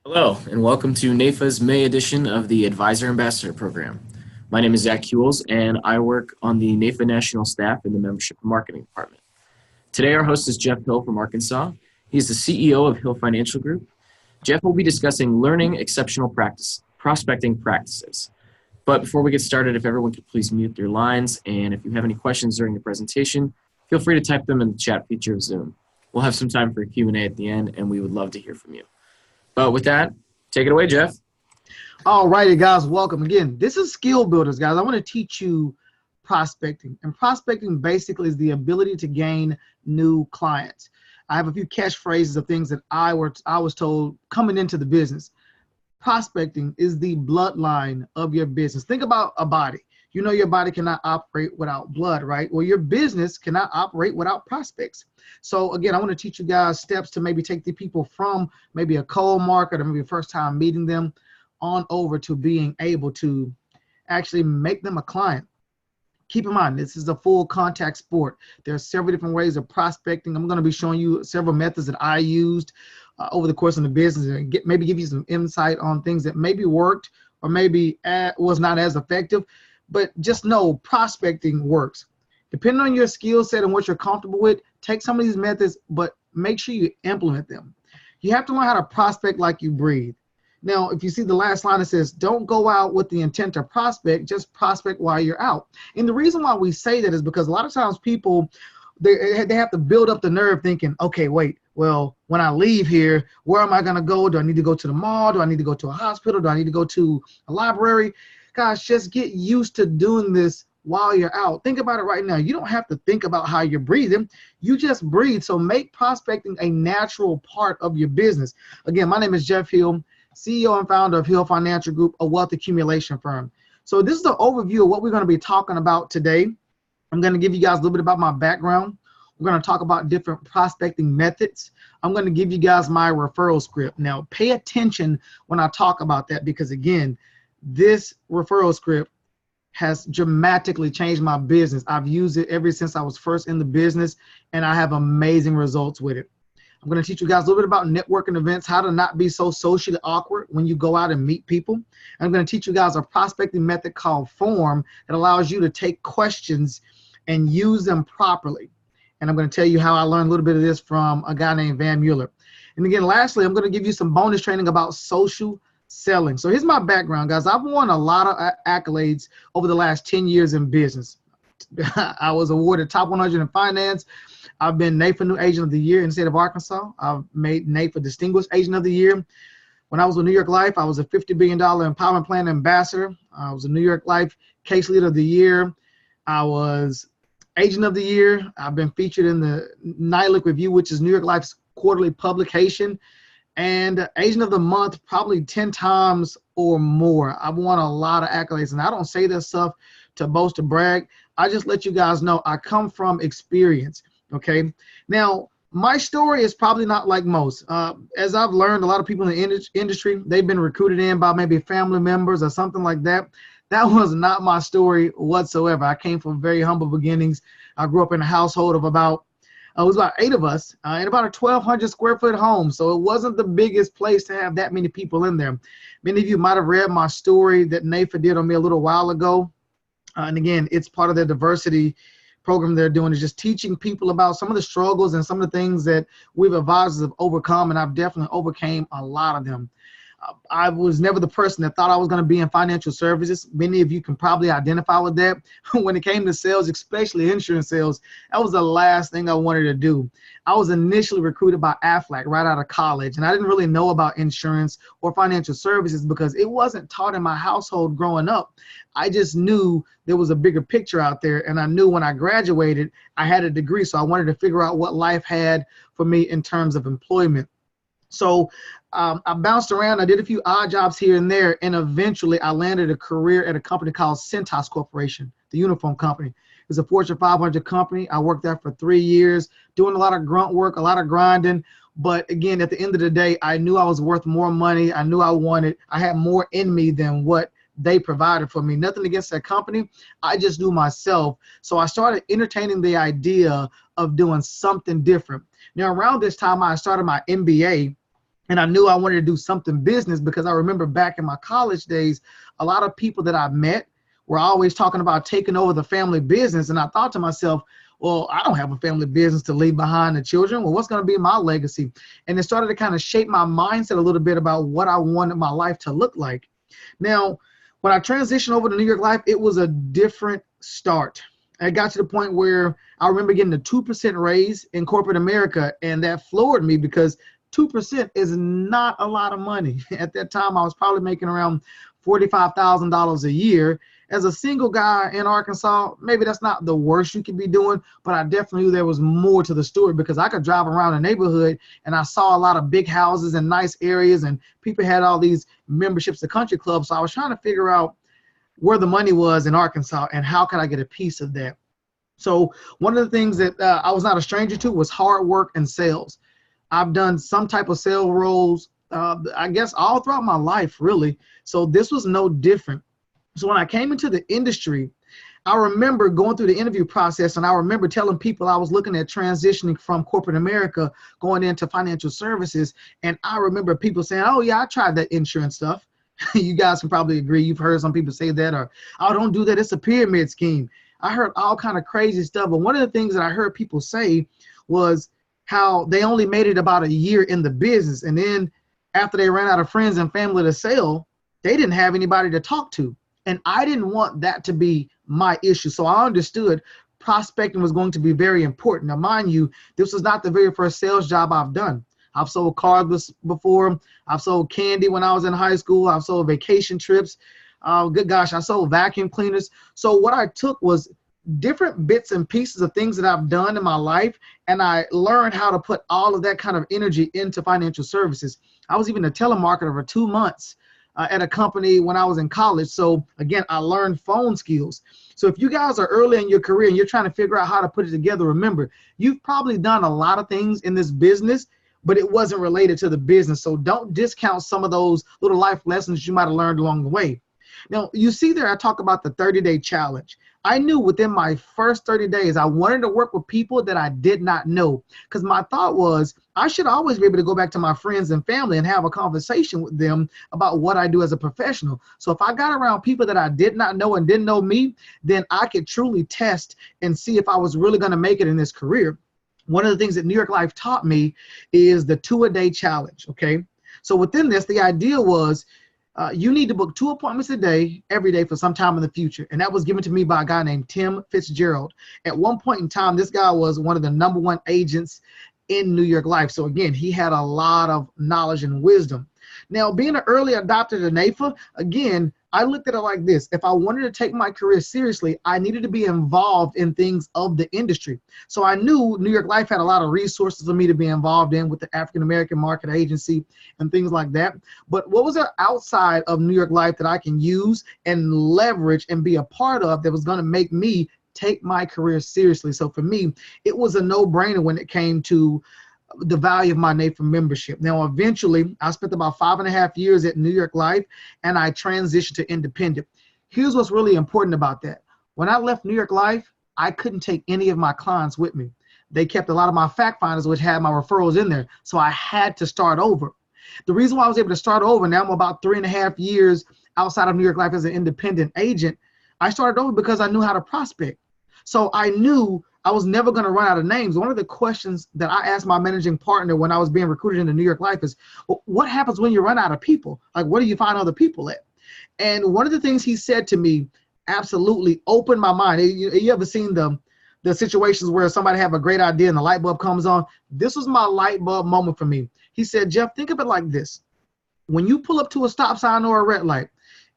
Hello, and welcome to Nayfeh's May edition of the Advisor Ambassador Program. My name is Zach Hewells, and I work on the Nayfeh National staff in the Membership and Marketing Department. Today, our host is Jeff Hill from Arkansas. He's the CEO of Hill Financial Group. Jeff will be discussing learning exceptional prospecting practices. But before we get started, if everyone could please mute their lines, and if you have any questions during the presentation, feel free to type them in the chat feature of Zoom. We'll have some time for a Q&A at the end, and we would love to hear from you. But with that, take it away, Jeff. All righty, guys, welcome again. This is Skill Builders, guys. I want to teach you prospecting. And prospecting basically is the ability to gain new clients. I have a few catchphrases of things that I was told coming into the business. Prospecting is the bloodline of your business. Think about a body. You know your body cannot operate without blood, right? Well, your business cannot operate without prospects. So again, I want to teach you guys steps to maybe take the people from maybe a cold market or maybe a first time meeting them on over to being able to actually make them a client. Keep in mind, this is a full contact sport. There are several different ways of prospecting. I'm going to be showing you several methods that I used over the course of the business and maybe give you some insight on things that maybe worked or maybe was not as effective. But just know prospecting works. Depending on your skill set and what you're comfortable with, take some of these methods, but make sure you implement them. You have to learn how to prospect like you breathe. Now, if you see the last line, it says, don't go out with the intent to prospect, just prospect while you're out. And the reason why we say that is because a lot of times people, they have to build up the nerve thinking, okay, wait, well, when I leave here, where am I going to go? Do I need to go to the mall? Do I need to go to a hospital? Do I need to go to a library? Guys, just get used to doing this while you're out. Think about it right now. You don't have to think about how you're breathing. You just breathe. So make prospecting a natural part of your business. Again, my name is Jeff Hill, CEO and founder of Hill Financial Group, a wealth accumulation firm. So this is the overview of what we're going to be talking about today. I'm going to give you guys a little bit about my background. We're going to talk about different prospecting methods. I'm going to give you guys my referral script. Now, pay attention when I talk about that because, again, this referral script has dramatically changed my business. I've used it ever since I was first in the business, and I have amazing results with it. I'm going to teach you guys a little bit about networking events, how to not be so socially awkward when you go out and meet people. I'm going to teach you guys a prospecting method called FORM that allows you to take questions and use them properly. And I'm going to tell you how I learned a little bit of this from a guy named Van Mueller. And again, lastly, I'm going to give you some bonus training about social selling. So here's my background, guys. I've won a lot of accolades over the last 10 years in business. I was awarded top 100 in finance. I've been Nayfeh New Agent of the Year in the state of Arkansas. I've made Nayfeh Distinguished Agent of the Year. When I was with New York Life, I was a $50 billion empowerment plan ambassador. I was a New York Life Case Leader of the Year. I was Agent of the Year. I've been featured in the Nightly Review, which is New York Life's quarterly publication. And Agent of the Month probably 10 times or more. I've won a lot of accolades, and I don't say this stuff to boast or brag. I just let you guys know I come from experience, okay? Now, my story is probably not like most. As I've learned, a lot of people in the industry, they've been recruited in by maybe family members or something like that. That was not my story whatsoever. I came from very humble beginnings. I grew up in a household of it was about 8 of us in about a 1,200 square foot home. So it wasn't the biggest place to have that many people in there. Many of you might have read my story that Nayfeh did on me a little while ago. And again, it's part of their diversity program they're doing, is just teaching people about some of the struggles and some of the things that we've advisors have overcome. And I've definitely overcame a lot of them. I was never the person that thought I was going to be in financial services. Many of you can probably identify with that. When it came to sales, especially insurance sales, that was the last thing I wanted to do. I was initially recruited by Aflac right out of college, and I didn't really know about insurance or financial services because it wasn't taught in my household growing up. I just knew there was a bigger picture out there, and I knew when I graduated, I had a degree, so I wanted to figure out what life had for me in terms of employment. So I bounced around. I did a few odd jobs here and there, and eventually I landed a career at a company called Cintas Corporation, the uniform company. It's a Fortune 500 company. I worked there for 3 years, doing a lot of grunt work, a lot of grinding. But again, at the end of the day, I knew I was worth more money. I knew I had more in me than what they provided for me. Nothing against that company. I just knew myself. So I started entertaining the idea of doing something different. Now, around this time, I started my MBA. And I knew I wanted to do something business because I remember back in my college days, a lot of people that I met were always talking about taking over the family business. And I thought to myself, well, I don't have a family business to leave behind the children. Well, what's going to be my legacy? And it started to kind of shape my mindset a little bit about what I wanted my life to look like. Now, when I transitioned over to New York Life, it was a different start. I got to the point where I remember getting a 2% raise in corporate America, and that floored me because 2% is not a lot of money. At that time, I was probably making around $45,000 a year. As a single guy in Arkansas, maybe that's not the worst you could be doing, but I definitely knew there was more to the story because I could drive around the neighborhood and I saw a lot of big houses and nice areas, and people had all these memberships to country clubs. So I was trying to figure out where the money was in Arkansas and how could I get a piece of that. So one of the things that I was not a stranger to was hard work and sales. I've done some type of sales roles, I guess all throughout my life, really. So this was no different. So when I came into the industry, I remember going through the interview process, and I remember telling people I was looking at transitioning from corporate America going into financial services. And I remember people saying, oh yeah, I tried that insurance stuff. You guys can probably agree. You've heard some people say that, or, oh, don't do that. It's a pyramid scheme. I heard all kind of crazy stuff. But one of the things that I heard people say was how they only made it about a year in the business. And then after they ran out of friends and family to sell, they didn't have anybody to talk to. And I didn't want that to be my issue. So I understood prospecting was going to be very important. Now, mind you, this was not the very first sales job I've done. I've sold cars before. I've sold candy when I was in high school. I've sold vacation trips. Good gosh, I sold vacuum cleaners. So what I took was different bits and pieces of things that I've done in my life, and I learned how to put all of that kind of energy into financial services. I was even a telemarketer for 2 months at a company when I was in college. So again, I learned phone skills. So if you guys are early in your career and you're trying to figure out how to put it together, remember, you've probably done a lot of things in this business, but it wasn't related to the business. So don't discount some of those little life lessons you might have learned along the way. Now, you see there, I talk about the 30-day challenge. I knew within my first 30 days, I wanted to work with people that I did not know, because my thought was I should always be able to go back to my friends and family and have a conversation with them about what I do as a professional. So if I got around people that I did not know and didn't know me, then I could truly test and see if I was really going to make it in this career. One of the things that New York Life taught me is the 2-a-day challenge, okay? So within this, the idea was you need to book 2 appointments a day, every day for some time in the future. And that was given to me by a guy named Tim Fitzgerald. At one point in time, this guy was one of the #1 agents in New York Life. So again, he had a lot of knowledge and wisdom. Now, being an early adopter to Nayfeh, again, I looked at it like this. If I wanted to take my career seriously, I needed to be involved in things of the industry. So I knew New York Life had a lot of resources for me to be involved in with the African American Market Agency and things like that. But what was there outside of New York Life that I can use and leverage and be a part of that was going to make me take my career seriously? So for me, it was a no-brainer when it came to the value of my Nayfeh membership. Now, eventually, I spent about 5.5 years at New York Life, and I transitioned to independent. Here's what's really important about that. When I left New York Life, I couldn't take any of my clients with me. They kept a lot of my fact finders, which had my referrals in there, so I had to start over. The reason why I was able to start over, now I'm about 3.5 years outside of New York Life as an independent agent, I started over because I knew how to prospect. So I knew I was never going to run out of names. One of the questions that I asked my managing partner when I was being recruited into New York Life is, well, what happens when you run out of people? Like, where do you find other people at? And one of the things he said to me absolutely opened my mind. You ever seen the situations where somebody have a great idea and the light bulb comes on? This was my light bulb moment for me. He said, Jeff, think of it like this. When you pull up to a stop sign or a red light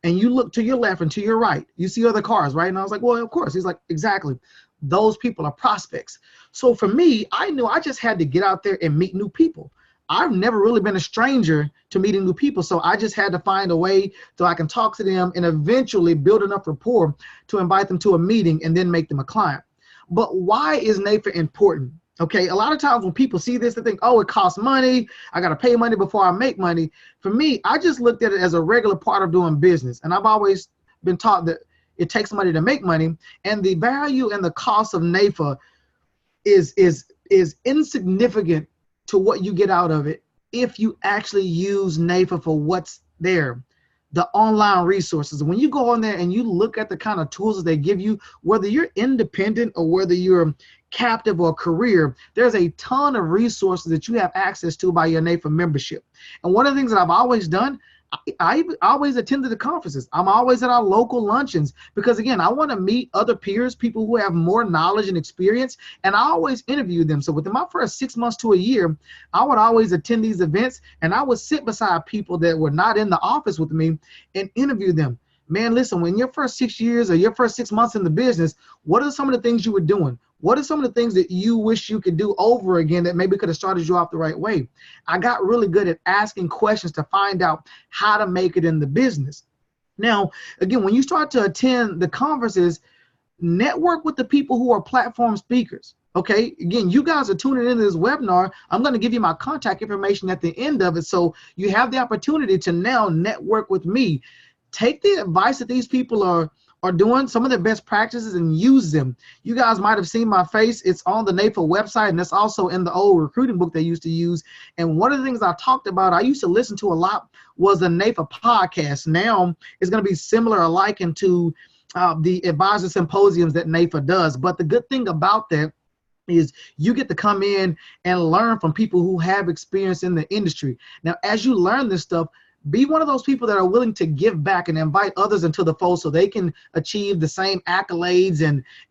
and you look to your left and to your right, you see other cars, right? And I was like, well, of course. He's like, exactly. Those people are prospects. So for me, I knew I just had to get out there and meet new people. I've never really been a stranger to meeting new people. So I just had to find a way so I can talk to them and eventually build enough rapport to invite them to a meeting and then make them a client. But why is Nayfeh important? Okay, a lot of times when people see this, they think, oh, it costs money. I got to pay money before I make money. For me, I just looked at it as a regular part of doing business. And I've always been taught that it takes money to make money, and the value and the cost of Nayfeh is insignificant to what you get out of it if you actually use Nayfeh for what's there. The online resources. When you go on there and you look at the kind of tools that they give you, whether you're independent or whether you're captive or career, there's a ton of resources that you have access to by your Nayfeh membership. And one of the things that I've always done, I always attended the conferences. I'm always at our local luncheons because, again, I want to meet other peers, people who have more knowledge and experience, and I always interview them. So within my first 6 months to a year, I would always attend these events, and I would sit beside people that were not in the office with me and interview them. Man, listen, when your first 6 years or your first 6 months in the business, what are some of the things you were doing? What are some of the things that you wish you could do over again that maybe could have started you off the right way? I got really good at asking questions to find out how to make it in the business. Now, again, when you start to attend the conferences, network with the people who are platform speakers. Okay, again, you guys are tuning into this webinar. I'm going to give you my contact information at the end of it, so you have the opportunity to now network with me. Take the advice that these people are doing, some of the best practices, and use them. You guys might have seen my face. It's on the Nayfeh website, and it's also in the old recruiting book they used to use. And one of the things I talked about, I used to listen to a lot, was the Nayfeh podcast. Now it's going to be similar or likened to the advisor symposiums that Nayfeh does. But the good thing about that is you get to come in and learn from people who have experience in the industry. Now, as you learn this stuff, be one of those people that are willing to give back and invite others into the fold so they can achieve the same accolades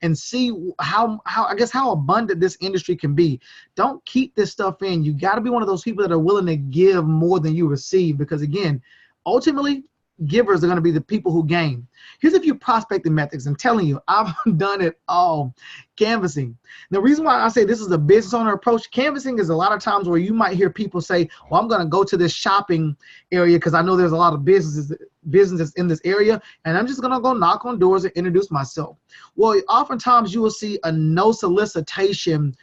and see how abundant this industry can be. Don't keep this stuff in. You got to be one of those people that are willing to give more than you receive, because, again, ultimately, givers are going to be the people who gain. Here's a few prospecting methods. I'm telling you, I've done it all. Canvassing. The reason why I say this is a business owner approach, canvassing is a lot of times where you might hear people say, well, I'm going to go to this shopping area because I know there's a lot of businesses in this area, and I'm just going to go knock on doors and introduce myself. Well, oftentimes you will see a no solicitation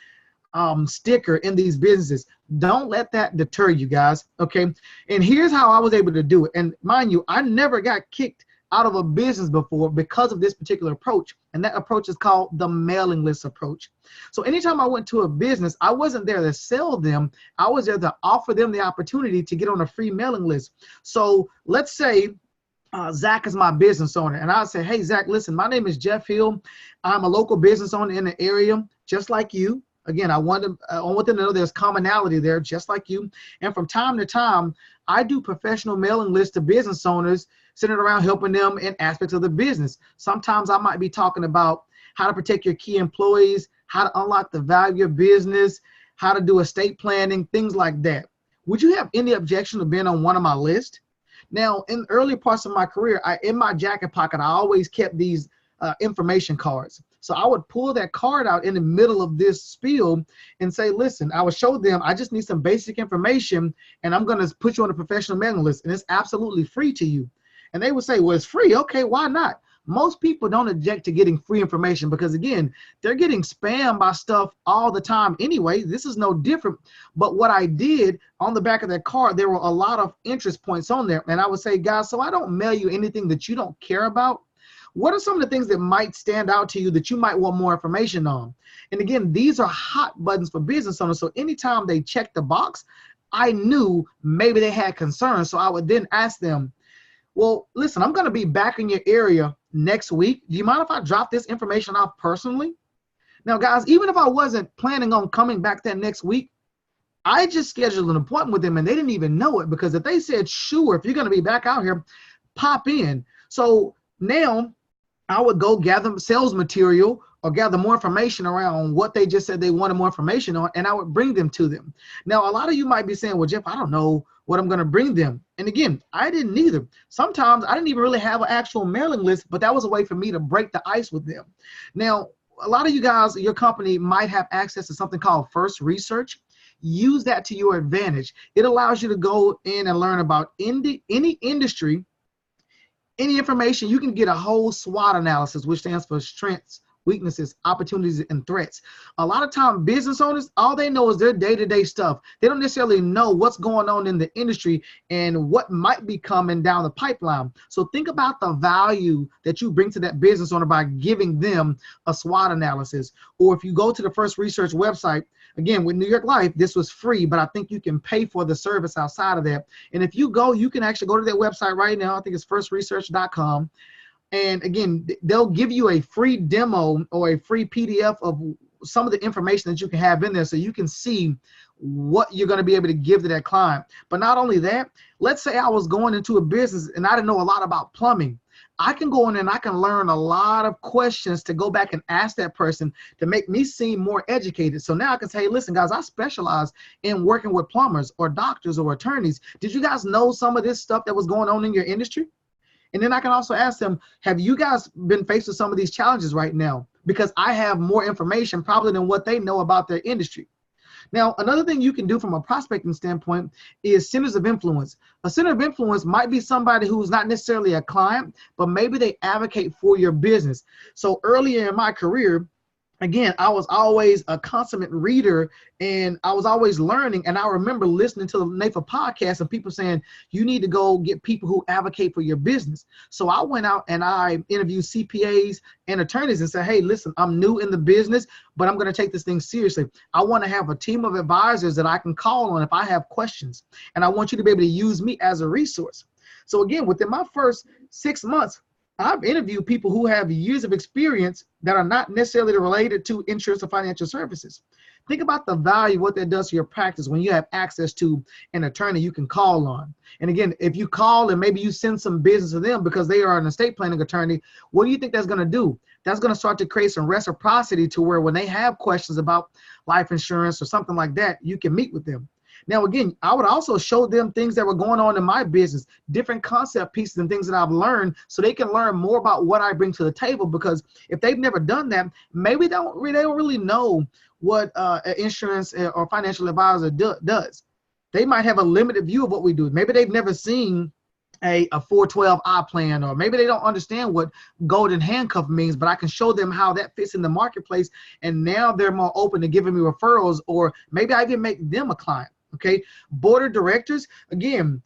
sticker in these businesses. Don't let that deter you guys, okay? And here's how I was able to do it. And mind you, I never got kicked out of a business before because of this particular approach. And that approach is called the mailing list approach. So anytime I went to a business, I wasn't there to sell them. I was there to offer them the opportunity to get on a free mailing list. So let's say Zach is my business owner, and I say, hey, Zach, listen, my name is Jeff Hill. I'm a local business owner in the area, just like you. Again, I want them to know there's commonality there, just like you. And from time to time, I do professional mailing lists to business owners, centered around helping them in aspects of the business. Sometimes I might be talking about how to protect your key employees, how to unlock the value of your business, how to do estate planning, things like that. Would you have any objection to being on one of my lists? Now, in early parts of my career, in my jacket pocket, I always kept these information cards. So I would pull that card out in the middle of this spiel and say, listen, I would show them, I just need some basic information, and I'm going to put you on a professional mailing list, and it's absolutely free to you. And they would say, well, it's free. Okay, why not? Most people don't object to getting free information because, again, they're getting spammed by stuff all the time anyway. This is no different. But what I did on the back of that card, there were a lot of interest points on there. And I would say, guys, so I don't mail you anything that you don't care about. What are some of the things that might stand out to you that you might want more information on? And again, these are hot buttons for business owners. So anytime they check the box, I knew maybe they had concerns. So I would then ask them, well, listen, I'm going to be back in your area next week. Do you mind if I drop this information off personally? Now, guys, even if I wasn't planning on coming back that next week, I just scheduled an appointment with them and they didn't even know it, because if they said, sure, if you're going to be back out here, pop in. So now I would go gather sales material or gather more information around what they just said they wanted more information on, and I would bring them to them. Now, a lot of you might be saying, well, Jeff, I don't know what I'm going to bring them. And again, I didn't either. Sometimes I didn't even really have an actual mailing list, but that was a way for me to break the ice with them. Now, a lot of you guys, your company might have access to something called First Research. Use that to your advantage. It allows you to go in and learn about any industry, any information. You can get a whole SWOT analysis, which stands for strengths, weaknesses, opportunities, and threats. A lot of time, business owners, all they know is their day-to-day stuff. They don't necessarily know what's going on in the industry and what might be coming down the pipeline. So think about the value that you bring to that business owner by giving them a SWOT analysis. Or if you go to the First Research website, Again, with New York Life, this was free, but I think you can pay for the service outside of that. And if you go, you can actually go to their website right now. I think it's firstresearch.com. And again, they'll give you a free demo or a free PDF of some of the information that you can have in there so you can see what you're going to be able to give to that client. But not only that, let's say I was going into a business and I didn't know a lot about plumbing. I can go in and I can learn a lot of questions to go back and ask that person to make me seem more educated. So now I can say, hey, listen, guys, I specialize in working with plumbers or doctors or attorneys. Did you guys know some of this stuff that was going on in your industry? And then I can also ask them, have you guys been faced with some of these challenges right now? Because I have more information probably than what they know about their industry. Now, another thing you can do from a prospecting standpoint is centers of influence. A center of influence might be somebody who's not necessarily a client, but maybe they advocate for your business. So earlier in my career, again, I was always a consummate reader and I was always learning. And I remember listening to the Nayfeh podcast and people saying, you need to go get people who advocate for your business. So I went out and I interviewed CPAs and attorneys and said, hey, listen, I'm new in the business, but I'm going to take this thing seriously. I want to have a team of advisors that I can call on if I have questions. And I want you to be able to use me as a resource. So again, within my first 6 months, I've interviewed people who have years of experience that are not necessarily related to insurance or financial services. Think about the value of what that does to your practice when you have access to an attorney you can call on. And again, if you call and maybe you send some business to them because they are an estate planning attorney, what do you think that's going to do? That's going to start to create some reciprocity to where when they have questions about life insurance or something like that, you can meet with them. Now, again, I would also show them things that were going on in my business, different concept pieces and things that I've learned so they can learn more about what I bring to the table. Because if they've never done that, maybe they don't really know what an insurance or financial advisor does. They might have a limited view of what we do. Maybe they've never seen a 412I plan, or maybe they don't understand what golden handcuff means, but I can show them how that fits in the marketplace. And now they're more open to giving me referrals, or maybe I can make them a client. Okay, board of directors, again,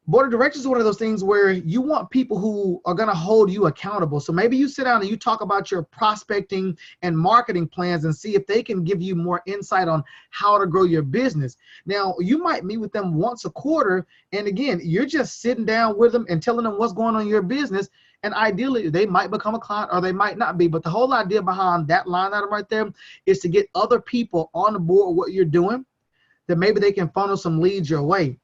board of directors is one of those things where you want people who are going to hold you accountable. So maybe you sit down and you talk about your prospecting and marketing plans and see if they can give you more insight on how to grow your business. Now, you might meet with them once a quarter. And again, you're just sitting down with them and telling them what's going on in your business. And ideally, they might become a client or they might not be. But the whole idea behind that line item right there is to get other people on the board with what you're doing, that maybe they can funnel some leads your way.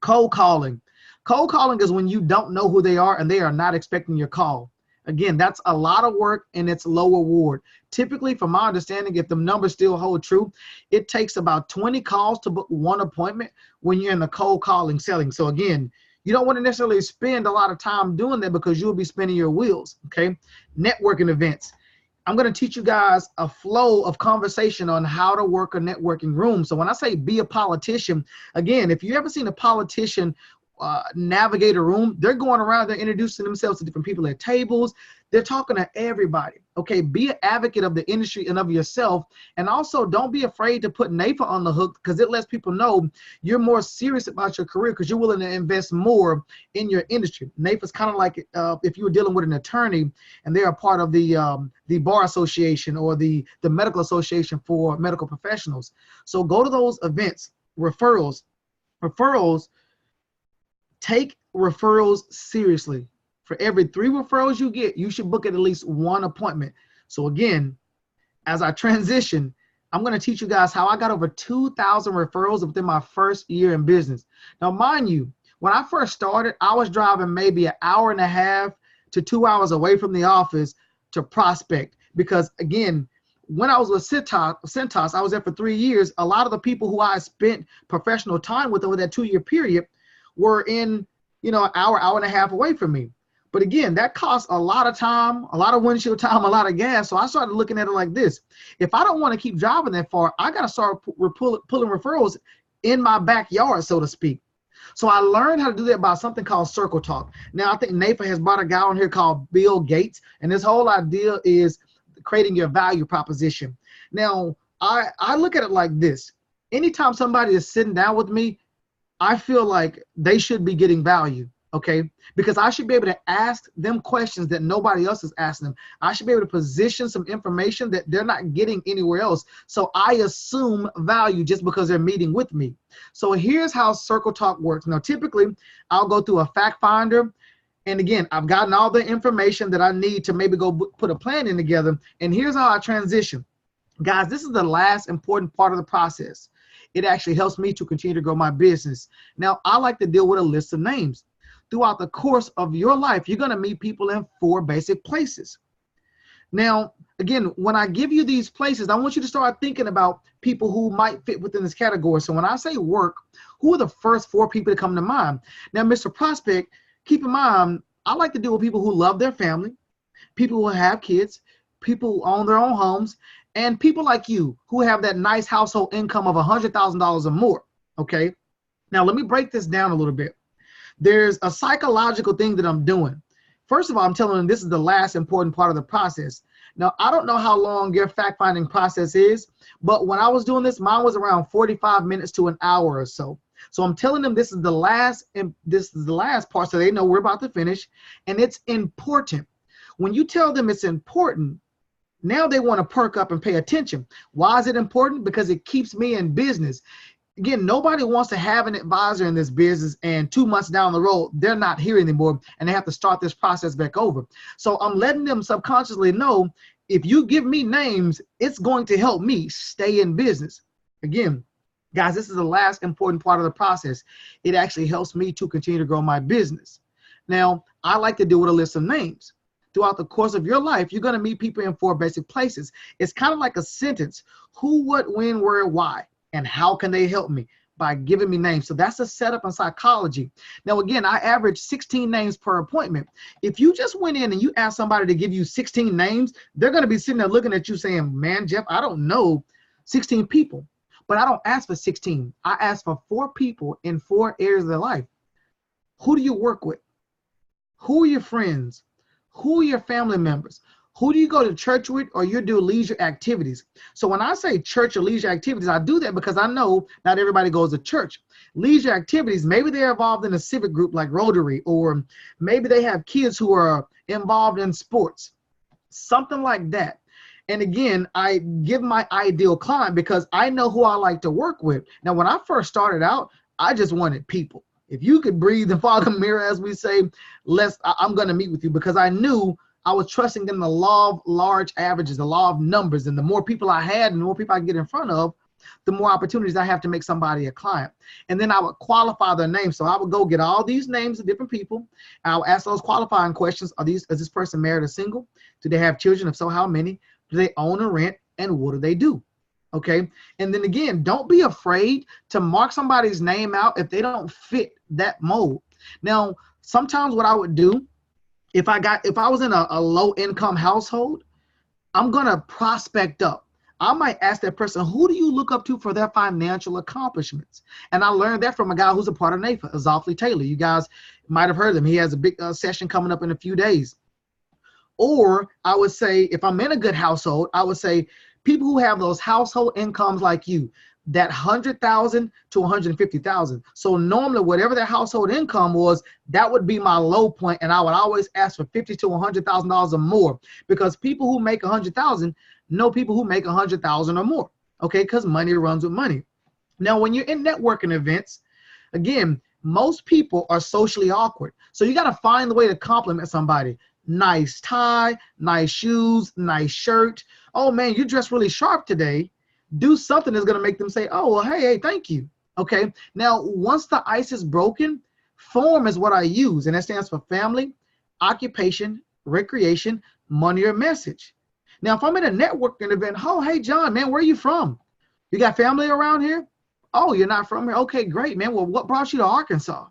Cold calling. Cold calling is when you don't know who they are and they are not expecting your call. Again, that's a lot of work and it's low reward. Typically, from my understanding, if the numbers still hold true, it takes about 20 calls to book one appointment when you're in the cold calling selling. So again, you don't want to necessarily spend a lot of time doing that because you'll be spinning your wheels, okay? Networking events. I'm going to teach you guys a flow of conversation on how to work a networking room. So when I say be a politician, again, if you ever seen a politician navigate a room, they're going around, they're introducing themselves to different people at tables. They're talking to everybody. Okay, be an advocate of the industry and of yourself. And also don't be afraid to put Nayfeh on the hook, because it lets people know you're more serious about your career because you're willing to invest more in your industry. Nayfeh is kind of like if you were dealing with an attorney and they're a part of the Bar Association or the Medical Association for medical professionals. So go to those events. Referrals. Take referrals seriously. For every 3 referrals you get, you should book at least 1 appointment. So again, as I transition, I'm going to teach you guys how I got over 2,000 referrals within my first year in business. Now, mind you, when I first started, I was driving maybe an hour and a half to 2 hours away from the office to prospect. Because again, when I was with Cintas, I was there for 3 years. A lot of the people who I spent professional time with over that 2-year period were in, an hour and a half away from me. But again, that costs a lot of time, a lot of windshield time, a lot of gas. So I started looking at it like this. If I don't want to keep driving that far, I got to start pulling referrals in my backyard, so to speak. So I learned how to do that by something called Circle Talk. Now, I think Nayfeh has brought a guy on here called Bill Gates. And this whole idea is creating your value proposition. Now, I look at it like this. Anytime somebody is sitting down with me, I feel like they should be getting value. okay? Because I should be able to ask them questions that nobody else is asking them. I should be able to position some information that they're not getting anywhere else. So I assume value just because they're meeting with me. So here's how Circle Talk works. Now, typically, I'll go through a fact finder. And again, I've gotten all the information that I need to maybe go put a plan in together. And here's how I transition. Guys, this is the last important part of the process. It actually helps me to continue to grow my business. Now, I like to deal with a list of names. Throughout the course of your life, you're going to meet people in 4 basic places. Now, again, when I give you these places, I want you to start thinking about people who might fit within this category. So when I say work, who are the first 4 people to come to mind? Now, Mr. Prospect, keep in mind, I like to deal with people who love their family, people who have kids, people who own their own homes, and people like you who have that nice household income of $100,000 or more, okay? Now, let me break this down a little bit. There's a psychological thing that I'm doing. First of all, I'm telling them this is the last important part of the process. Now, I don't know how long your fact-finding process is, but when I was doing this, mine was around 45 minutes to an hour or so. So I'm telling them this is the last, and this is the last part, so they know we're about to finish, and it's important. When you tell them it's important, now they want to perk up and pay attention. Why is it important? Because it keeps me in business. Again, nobody wants to have an advisor in this business and 2 months down the road, they're not here anymore and they have to start this process back over. So I'm letting them subconsciously know, if you give me names, it's going to help me stay in business. Again, guys, this is the last important part of the process. It actually helps me to continue to grow my business. Now, I like to do with a list of names. Throughout the course of your life, you're going to meet people in 4 basic places. It's kind of like a sentence: who, what, when, where, why, and how can they help me? By giving me names. So that's a setup in psychology. Now, again, I average 16 names per appointment. If you just went in and you asked somebody to give you 16 names, they're going to be sitting there looking at you saying, man, Jeff, I don't know 16 people. But I don't ask for 16. I ask for 4 people in 4 areas of their life. Who do you work with? Who are your friends? Who are your family members? Who do you go to church with, or you do leisure activities? So when I say church or leisure activities, I do that because I know not everybody goes to church. Leisure activities, maybe they're involved in a civic group like Rotary, or maybe they have kids who are involved in sports, something like that. And again, I give my ideal client because I know who I like to work with. Now, when I first started out, I just wanted people. If you could breathe and follow the mirror, as we say, I'm going to meet with you, because I knew I was trusting in the law of large averages, the law of numbers. And the more people I had and the more people I can get in front of, the more opportunities I have to make somebody a client. And then I would qualify their names. So I would go get all these names of different people. I'll ask those qualifying questions. Is this person married or single? Do they have children? If so, how many? Do they own or rent? And what do they do? Okay. And then again, don't be afraid to mark somebody's name out if they don't fit that mold. Now, sometimes what I would do, if I was in a low income household, I'm going to prospect up. I might ask that person, who do you look up to for their financial accomplishments? And I learned that from a guy who's a part of Nayfeh, Azafli Taylor. You guys might have heard of him. He has a big session coming up in a few days. Or I would say, if I'm in a good household, I would say people who have those household incomes like you, that 100,000 to 150,000. So normally, whatever their household income was, that would be my low point, and I would always ask for $50,000 to $100,000 or more, because people who make 100,000 know people who make 100,000 or more. Okay, because money runs with money. Now, when you're in networking events, again, most people are socially awkward, so you got to find the way to compliment somebody. Nice tie, nice shoes, nice shirt. Oh man, you dressed really sharp today. Do something that's going to make them say, oh, well, hey, thank you. Okay. Now, once the ice is broken, FORM is what I use. And that stands for family, occupation, recreation, money, or message. Now, if I'm at a networking event, oh, hey, John, man, where are you from? You got family around here? Oh, you're not from here? Okay, great, man. Well, what brought you to Arkansas?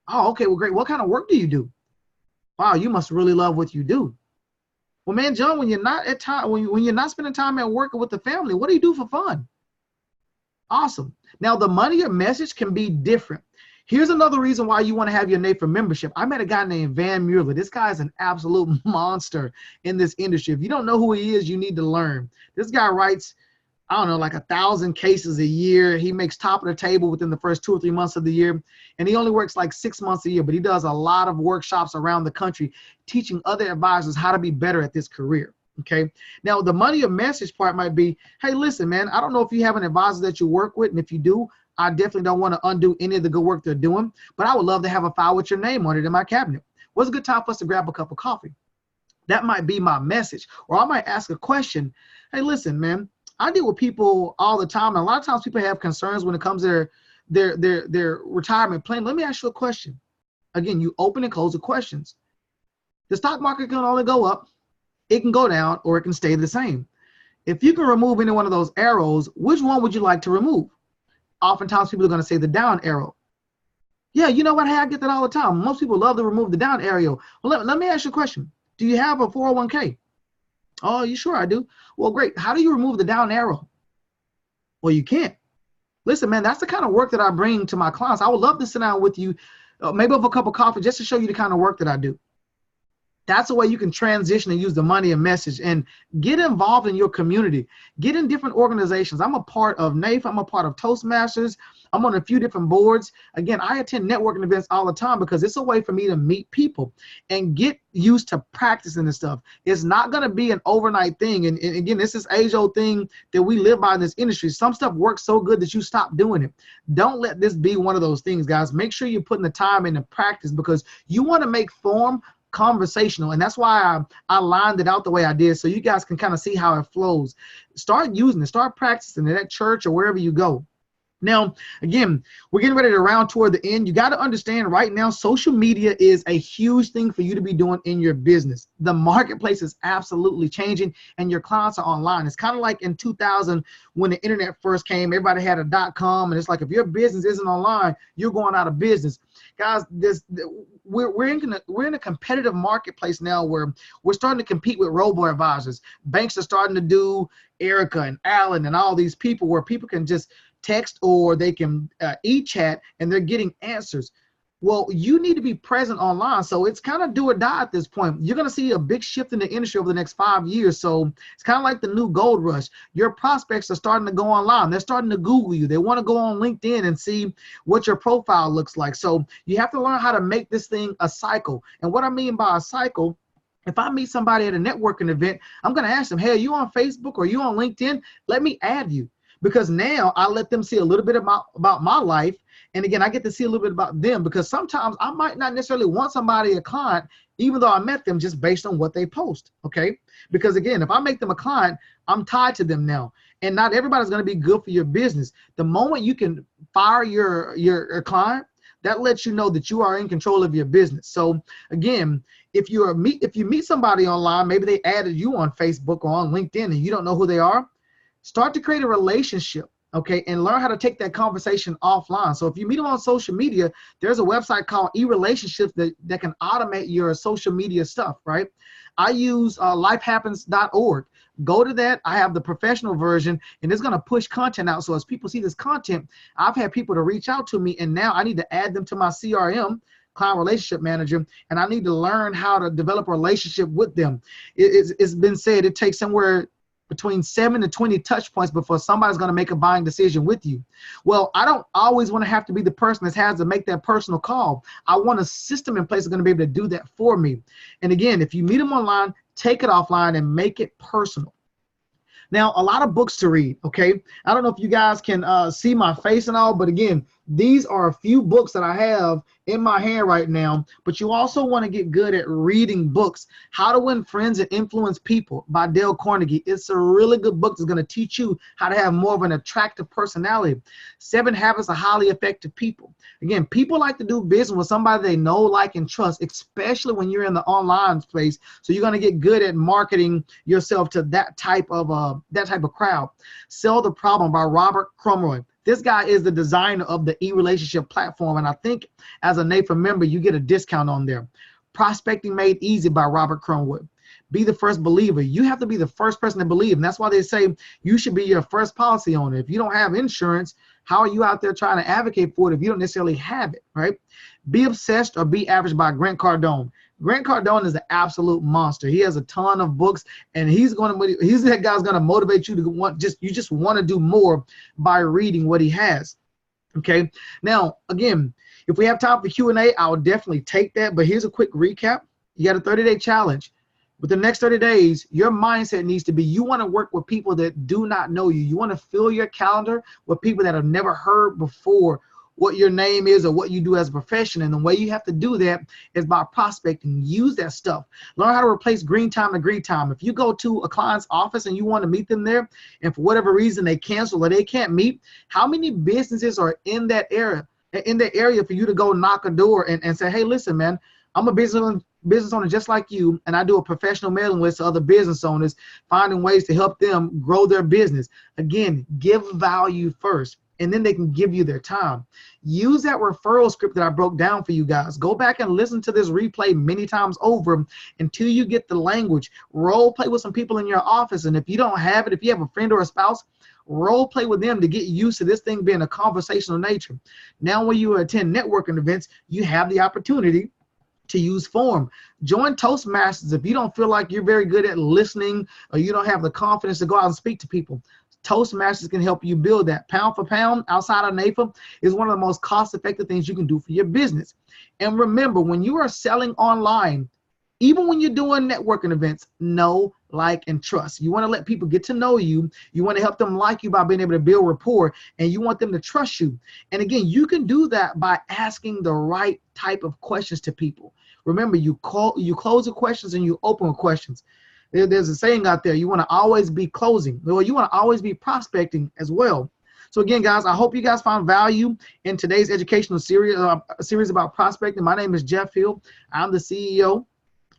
Oh, okay, well, great. What kind of work do you do? Wow, you must really love what you do. Well, man, John, when you're not at time, when you're not spending time at work with the family, what do you do for fun? Awesome. Now, the money or message can be different. Here's another reason why you want to have your Nayfeh membership. I met a guy named Van Mueller. This guy is an absolute monster in this industry. If you don't know who he is, you need to learn. This guy writes, I don't know, like 1,000 cases a year. He makes top of the table within the first 2 or 3 months of the year. And he only works like 6 months a year, but he does a lot of workshops around the country teaching other advisors how to be better at this career. Okay. Now, the money of message part might be, hey, listen, man, I don't know if you have an advisor that you work with. And if you do, I definitely don't want to undo any of the good work they're doing, but I would love to have a file with your name on it in my cabinet. What's a good time for us to grab a cup of coffee? That might be my message. Or I might ask a question. Hey, listen, man, I deal with people all the time, and a lot of times people have concerns when it comes to their retirement plan. Let me ask you a question. Again, you open and close the questions. The stock market can only go up, it can go down, or it can stay the same. If you can remove any one of those arrows, which one would you like to remove? Oftentimes people are going to say the down arrow. Yeah, you know what? Hey, I get that all the time. Most people love to remove the down arrow. Well, let me ask you a question. Do you have a 401k? Oh, you sure I do? Well, great. How do you remove the down arrow? Well, you can't. Listen, man, that's the kind of work that I bring to my clients. I would love to sit down with you, maybe over a cup of coffee, just to show you the kind of work that I do. That's the way you can transition and use the money and message and get involved in your community. Get in different organizations. I'm a part of Nayfeh. I'm a part of Toastmasters. I'm on a few different boards. Again, I attend networking events all the time because it's a way for me to meet people and get used to practicing this stuff. It's not going to be an overnight thing. And again, this is age-old thing that we live by in this industry. Some stuff works so good that you stop doing it. Don't let this be one of those things, guys. Make sure you're putting the time into practice because you want to make form conversational, and that's why I lined it out the way I did so you guys can kind of see how it flows. Start using it, start practicing it at church or wherever you go. Now, again, we're getting ready to round toward the end. You got to understand right now, social media is a huge thing for you to be doing in your business. The marketplace is absolutely changing and your clients are online. It's kind of like in 2000 when the internet first came, everybody had a .com, and it's like if your business isn't online, you're going out of business. Guys, we're in a competitive marketplace now where we're starting to compete with robo-advisors. Banks are starting to do Erica and Alan and all these people where people can just text or they can e-chat and they're getting answers. Well, you need to be present online. So it's kind of do or die at this point. You're going to see a big shift in the industry over the next 5 years. So it's kind of like the new gold rush. Your prospects are starting to go online. They're starting to Google you. They want to go on LinkedIn and see what your profile looks like. So you have to learn how to make this thing a cycle. And what I mean by a cycle, if I meet somebody at a networking event, I'm going to ask them, hey, are you on Facebook or are you on LinkedIn? Let me add you. Because now I let them see a little bit about my life. And again, I get to see a little bit about them because sometimes I might not necessarily want somebody, a client, even though I met them just based on what they post, okay? Because again, if I make them a client, I'm tied to them now. And not everybody's gonna be good for your business. The moment you can fire your client, that lets you know that you are in control of your business. So again, if you meet somebody online, maybe they added you on Facebook or on LinkedIn and you don't know who they are, start to create a relationship, okay, and learn how to take that conversation offline. So if you meet them on social media, there's a website called eRelationships that can automate your social media stuff, right? I use lifehappens.org. Go to that. I have the professional version, and it's going to push content out. So as people see this content, I've had people to reach out to me, and now I need to add them to my CRM, client relationship manager, and I need to learn how to develop a relationship with them. It's been said it takes somewhere between 7 to 20 touch points before somebody's going to make a buying decision with you. Well, I don't always want to have to be the person that has to make that personal call. I want a system in place that's going to be able to do that for me. And again, if you meet them online, take it offline and make it personal. Now, a lot of books to read, okay? I don't know if you guys can see my face and all, but again, these are a few books that I have in my hand right now, but you also want to get good at reading books. How to Win Friends and Influence People by Dale Carnegie. It's a really good book that's going to teach you how to have more of an attractive personality. 7 Habits of Highly Effective People. Again, people like to do business with somebody they know, like, and trust, especially when you're in the online space. So you're going to get good at marketing yourself to that type of crowd. Sell the Problem by Robert Crumroy. This guy is the designer of the e-relationship platform, and I think as a Nayfeh member, you get a discount on there. Prospecting Made Easy by Robert Crumroy. Be the first believer. You have to be the first person to believe, and that's why they say you should be your first policy owner. If you don't have insurance, How are you out there trying to advocate for it if you don't necessarily have it, right? Be Obsessed or Be Average by Grant Cardone. Grant Cardone is an absolute monster. He has a ton of books, and he's that guy's going to motivate you to just want to do more by reading what he has. Okay. Now, again, if we have time for Q&A, I'll definitely take that. But here's a quick recap. You got a 30-day challenge. With the next 30 days, your mindset needs to be, you want to work with people that do not know you. You want to fill your calendar with people that have never heard before what your name is or what you do as a profession. And the way you have to do that is by prospecting. Use that stuff. Learn how to replace green time to green time. If you go to a client's office and you want to meet them there, and for whatever reason they cancel or they can't meet, how many businesses are in that area for you to go knock a door and say, hey, listen, man, I'm a business owner just like you, and I do a professional mailing list to other business owners, finding ways to help them grow their business. Again, give value first, and then they can give you their time. Use that referral script that I broke down for you guys. Go back and listen to this replay many times over until you get the language. Role play with some people in your office, and if you don't have it, if you have a friend or a spouse, role play with them to get used to this thing being a conversational nature. Now when you attend networking events, you have the opportunity to use form. Join Toastmasters if you don't feel like you're very good at listening or you don't have the confidence to go out and speak to people. Toastmasters can help you build that. Pound for pound, outside of Nayfeh, is one of the most cost-effective things you can do for your business. And remember, when you are selling online, even when you're doing networking events, know, like, and trust. You want to let people get to know you. You want to help them like you by being able to build rapport, and you want them to trust you. And again, you can do that by asking the right type of questions to people. Remember, you close with questions and you open with questions. There's a saying out there, you want to always be closing, or you want to always be prospecting as well. So again, guys, I hope you guys found value in today's educational series about prospecting. My name is Jeff Hill. I'm the CEO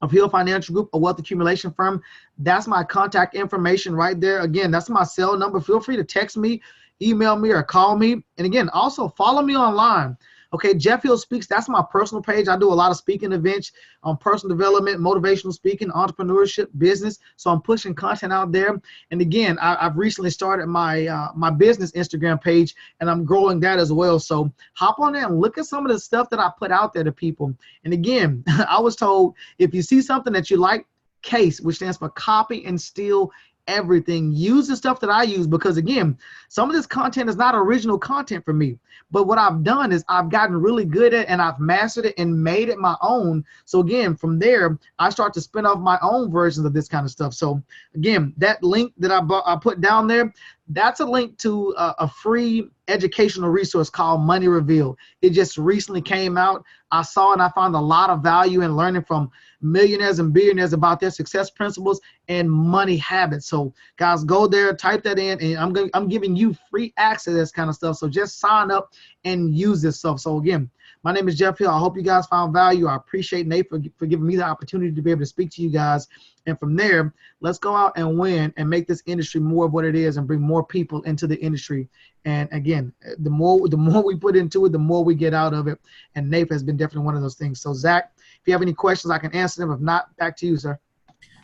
of Hill Financial Group, a wealth accumulation firm. That's my contact information right there. Again, that's my cell number. Feel free to text me, email me, or call me. And again, also follow me online. Okay, Jeff Hill Speaks, that's my personal page. I do a lot of speaking events on personal development, motivational speaking, entrepreneurship, business. So I'm pushing content out there. And again, I've recently started my business Instagram page, and I'm growing that as well. So hop on there and look at some of the stuff that I put out there to people. And again, I was told, if you see something that you like, CASE, which stands for copy and steal everything. Use the stuff that I use, because again, some of this content is not original content for me, but what I've done is I've gotten really good at, and I've mastered it and made it my own. So again, from there, I start to spin off my own versions of this kind of stuff. So again, that link that I put down there, that's a link to a free educational resource called Money Revealed. It just recently came out. I saw and I found a lot of value in learning from millionaires and billionaires about their success principles and money habits. So guys, go there, type that in, and I'm giving you free access to this kind of stuff. So just sign up and use this stuff. So again, my name is Jeff Hill. I hope you guys found value. I appreciate Nate for giving me the opportunity to be able to speak to you guys. And from there, let's go out and win and make this industry more of what it is and bring more people into the industry. And again, the more we put into it, the more we get out of it. And Nate has been definitely one of those things. So Zach, if you have any questions, I can answer them. If not, back to you, sir.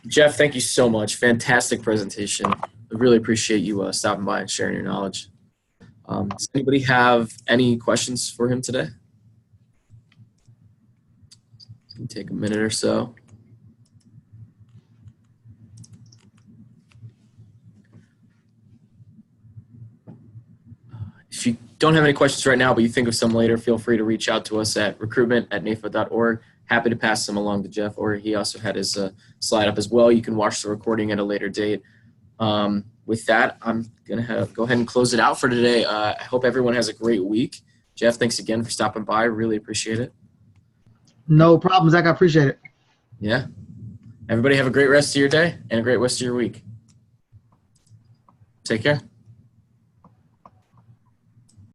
Jeff, thank you so much. Fantastic presentation. I really appreciate you stopping by and sharing your knowledge. Does anybody have any questions for him today? Take a minute or so. If you don't have any questions right now, but you think of some later, feel free to reach out to us at recruitment@nayfeh.org. Happy to pass them along to Jeff, or he also had his slide up as well. You can watch the recording at a later date. With that, I'm going to go ahead and close it out for today. I hope everyone has a great week. Jeff, thanks again for stopping by. Really appreciate it. No problem, Zach. I appreciate it. Yeah. Everybody have a great rest of your day and a great rest of your week. Take care.